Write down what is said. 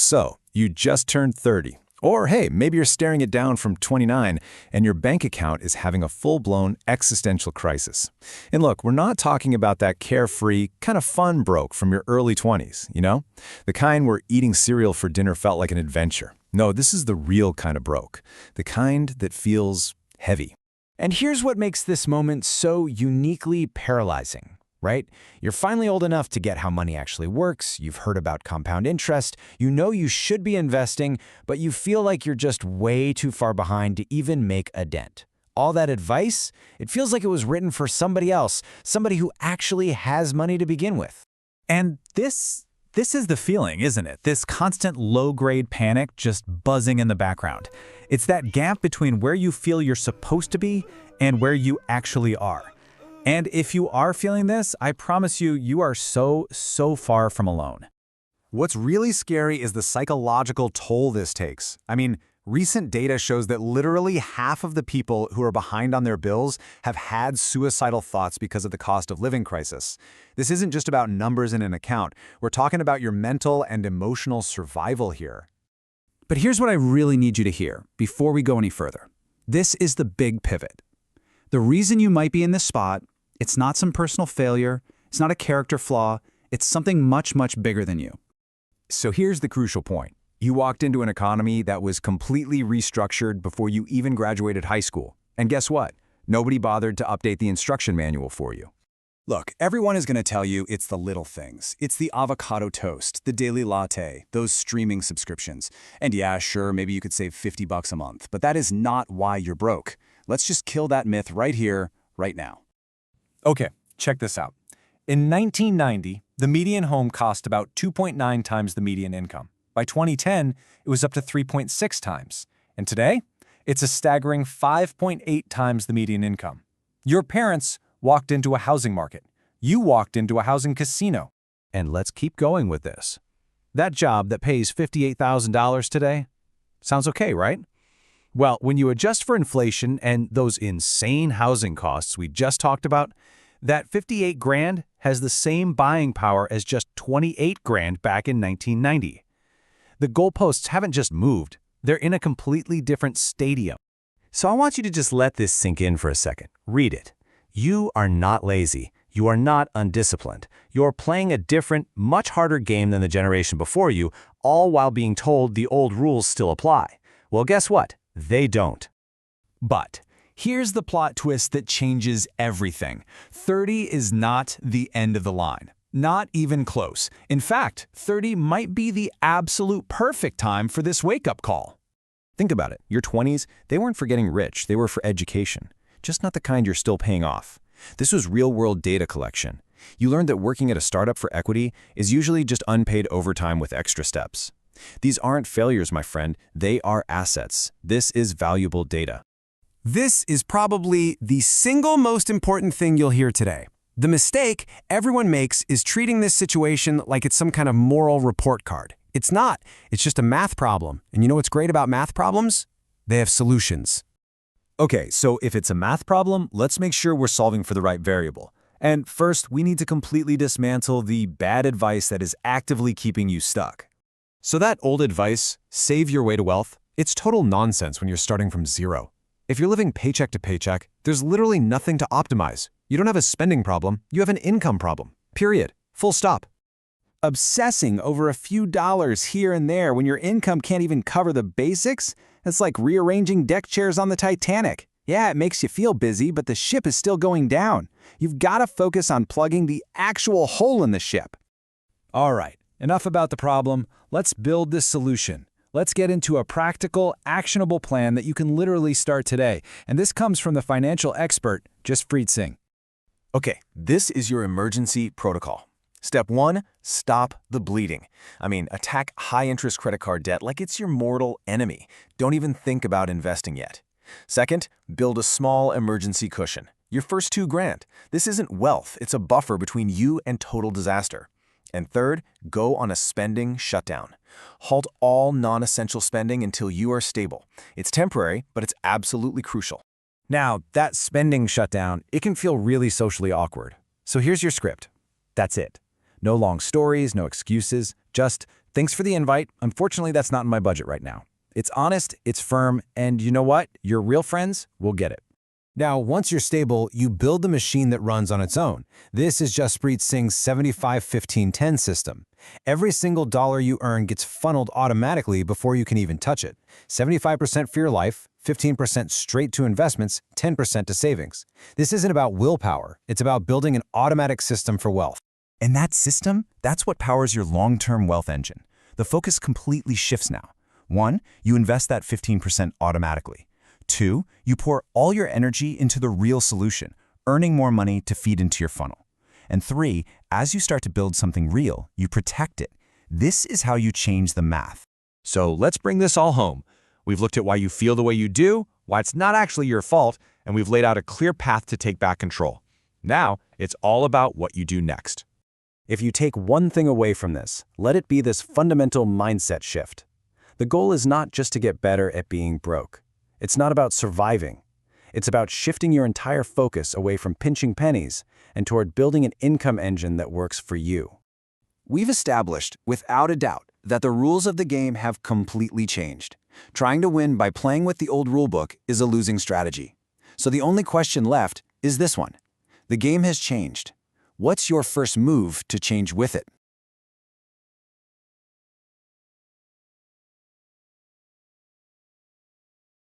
So, you just turned 30. Or hey, maybe you're staring it down from 29 and your bank account is having a full-blown existential crisis. And look, we're not talking about that carefree, kind of fun broke from your early 20s, you know? The kind where eating cereal for dinner felt like an adventure. No, this is the real kind of broke. The kind that feels heavy. And here's what makes this moment so uniquely paralyzing, right? You're finally old enough to get how money actually works, you've heard about compound interest, you know you should be investing, but you feel like you're just way too far behind to even make a dent. All that advice, it feels like it was written for somebody else, somebody who actually has money to begin with. And this is the feeling, isn't it? This constant low-grade panic just buzzing in the background. It's that gap between where you feel you're supposed to be and where you actually are. And if you are feeling this, I promise you, you are so far from alone. What's really scary is the psychological toll this takes. I mean, recent data shows that literally half of the people who are behind on their bills have had suicidal thoughts because of the cost of living crisis. This isn't just about numbers in an account. We're talking about your mental and emotional survival here. But here's what I really need you to hear before we go any further. This is the big pivot. The reason you might be in this spot, it's not some personal failure, it's not a character flaw, it's something much bigger than you. So here's the crucial point. You walked into an economy that was completely restructured before you even graduated high school. And guess what? Nobody bothered to update the instruction manual for you. Look, everyone is going to tell you it's the little things. It's the avocado toast, the daily latte, those streaming subscriptions. And yeah, sure, maybe you could save $50 a month, but that is not why you're broke. Let's just kill that myth right here, right now. Okay, check this out. In 1990, the median home cost about 2.9 times the median income. By 2010, it was up to 3.6 times. And today, it's a staggering 5.8 times the median income. Your parents walked into a housing market. You walked into a housing casino. And let's keep going with this. That job that pays $58,000 today? Sounds okay, right? Well, when you adjust for inflation and those insane housing costs we just talked about, that 58 grand has the same buying power as just 28 grand back in 1990. The goalposts haven't just moved, they're in a completely different stadium. So I want you to just let this sink in for a second. Read it. You are not lazy. You are not undisciplined. You're playing a different, much harder game than the generation before you, all while being told the old rules still apply. Well, guess what? They don't. But here's the plot twist that changes everything. 30 is not the end of the line. Not even close. In fact, 30 might be the absolute perfect time for this wake-up call. Think about it. Your 20s, they weren't for getting rich, they were for education. Just not the kind you're still paying off. This was real-world data collection. You learned that working at a startup for equity is usually just unpaid overtime with extra steps. These aren't failures, my friend. They are assets. This is valuable data. This is probably the single most important thing you'll hear today. The mistake everyone makes is treating this situation like it's some kind of moral report card. It's not. It's just a math problem. And you know what's great about math problems? They have solutions. Okay, so if it's a math problem, let's make sure we're solving for the right variable. And first, we need to completely dismantle the bad advice that is actively keeping you stuck. So that old advice, save your way to wealth, it's total nonsense when you're starting from zero. If you're living paycheck to paycheck, there's literally nothing to optimize. You don't have a spending problem, you have an income problem. Period. Full stop. Obsessing over a few dollars here and there when your income can't even cover the basics? It's like rearranging deck chairs on the Titanic. Yeah, it makes you feel busy, but the ship is still going down. You've got to focus on plugging the actual hole in the ship. All right, enough about the problem. Let's build this solution. Let's get into a practical, actionable plan that you can literally start today. And this comes from the financial expert, Jaspreet Singh. Okay, this is your emergency protocol. Step 1, stop the bleeding. Attack high-interest credit card debt like it's your mortal enemy. Don't even think about investing yet. Second, build a small emergency cushion. Your first $2,000. This isn't wealth, it's a buffer between you and total disaster. And third, go on a spending shutdown. Halt all non-essential spending until you are stable. It's temporary, but it's absolutely crucial. Now, that spending shutdown, it can feel really socially awkward. So here's your script. That's it. No long stories, no excuses, just Thanks for the invite. Unfortunately, that's not in my budget right now. It's honest, it's firm, and you know what? Your real friends will get it. Now, once you're stable, you build the machine that runs on its own. This is Jaspreet Singh's 75-15-10 system. Every single dollar you earn gets funneled automatically before you can even touch it. 75% for your life, 15% straight to investments, 10% to savings. This isn't about willpower. It's about building an automatic system for wealth. And that system, that's what powers your long-term wealth engine. The focus completely shifts now. 1, you invest that 15% automatically. 2, you pour all your energy into the real solution, earning more money to feed into your funnel. And 3, as you start to build something real, you protect it. This is how you change the math. So let's bring this all home. We've looked at why you feel the way you do, why it's not actually your fault, and we've laid out a clear path to take back control. Now, it's all about what you do next. If you take one thing away from this, let it be this fundamental mindset shift. The goal is not just to get better at being broke. It's not about surviving. It's about shifting your entire focus away from pinching pennies and toward building an income engine that works for you. We've established, without a doubt, that the rules of the game have completely changed. Trying to win by playing with the old rulebook is a losing strategy. So the only question left is this one. The game has changed. What's your first move to change with it?